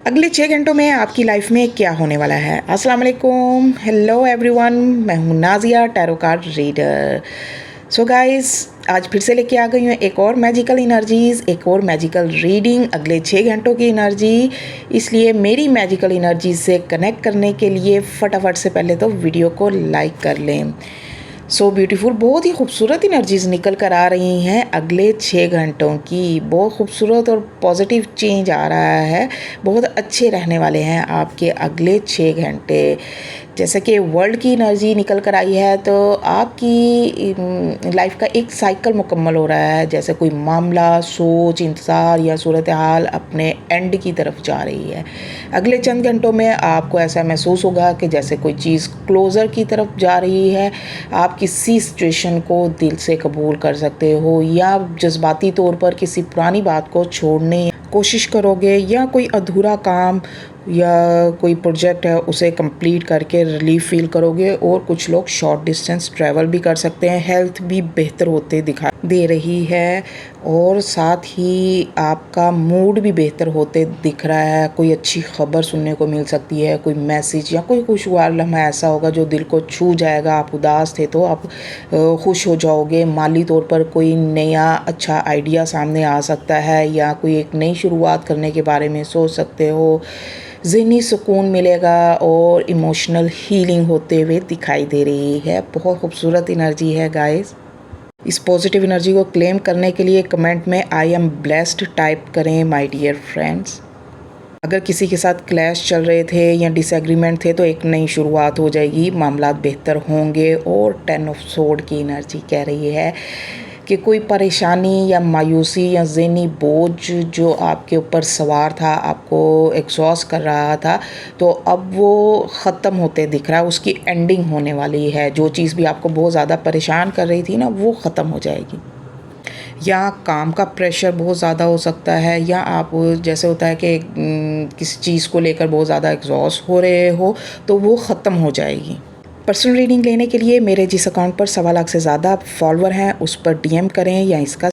अगले 6 घंटों में आपकी लाइफ में क्या होने वाला है। अस्सलाम वालेकुम, हेलो एवरीवन, मैं हूँ Nazia, tarot card reader. So guys, आज फिर से लेके आ गई हूँ एक और मैजिकल एनर्जीज़, एक और मैजिकल रीडिंग अगले 6 घंटों की एनर्जी। इसलिए मेरी मैजिकल एनर्जी से कनेक्ट करने के लिए फटाफट से पहले तो वीडियो को लाइक कर लें। सो ब्यूटीफुल, बहुत ही खूबसूरत एनर्जीज निकल कर आ रही हैं अगले 6 घंटों की। बहुत खूबसूरत और पॉजिटिव चेंज आ रहा है। बहुत अच्छे रहने वाले हैं आपके अगले 6 घंटे। जैसे कि वर्ल्ड की एनर्जी निकल कर आई है, तो आपकी लाइफ का एक साइकिल मुकम्मल हो रहा है। जैसे कोई मामला, सोच, इंतज़ार या सूरत हाल अपने एंड की तरफ जा रही है। अगले चंद घंटों में आपको ऐसा महसूस होगा कि जैसे कोई चीज़ क्लोज़र की तरफ जा रही है। आप किसी सिचुएशन को दिल से कबूल कर सकते हो, या जज्बाती तौर पर किसी पुरानी बात को छोड़ने कोशिश करोगे, या कोई अधूरा काम या कोई प्रोजेक्ट है उसे कंप्लीट करके रिलीफ फील करोगे। और कुछ लोग शॉर्ट डिस्टेंस ट्रैवल भी कर सकते हैं। हेल्थ भी बेहतर होते दिखाई दे रही है, और साथ ही आपका मूड भी बेहतर होते दिख रहा है। कोई अच्छी खबर सुनने को मिल सकती है, कोई मैसेज या कोई खुशगवार लम्हा ऐसा होगा जो दिल को छू जाएगा। आप उदास थे तो आप खुश हो जाओगे। माली तौर पर कोई नया अच्छा आइडिया सामने आ सकता है, या कोई एक नई शुरुआत करने के बारे में सोच सकते हो। ज़हनी सुकून मिलेगा और इमोशनल हीलिंग होते हुए दिखाई दे रही है। बहुत खूबसूरत एनर्जी है गाइस। इस पॉजिटिव एनर्जी को क्लेम करने के लिए कमेंट में आई एम ब्लेस्ड टाइप करें माय डियर फ्रेंड्स। अगर किसी के साथ क्लैश चल रहे थे या डिसएग्रीमेंट थे, तो एक नई शुरुआत हो जाएगी, मामलात बेहतर होंगे। और 10 ऑफ सोर्ड की एनर्जी कह रही है कि कोई परेशानी या मायूसी या ज़हनी बोझ जो आपके ऊपर सवार था, आपको एग्जॉस्ट कर रहा था, तो अब वो ख़त्म होते दिख रहा है। उसकी एंडिंग होने वाली है। जो चीज़ भी आपको बहुत ज़्यादा परेशान कर रही थी ना, वो ख़त्म हो जाएगी। या काम का प्रेशर बहुत ज़्यादा हो सकता है, या आप जैसे होता है कि किसी चीज़ को लेकर बहुत ज़्यादा एग्जॉस्ट हो रहे हो, तो वो ख़त्म हो जाएगी। पर्सनल रीडिंग लेने के लिए मेरे जिस अकाउंट पर 1.25 लाख से ज़्यादा फॉलोअर हैं, उस पर डीएम करें या इसका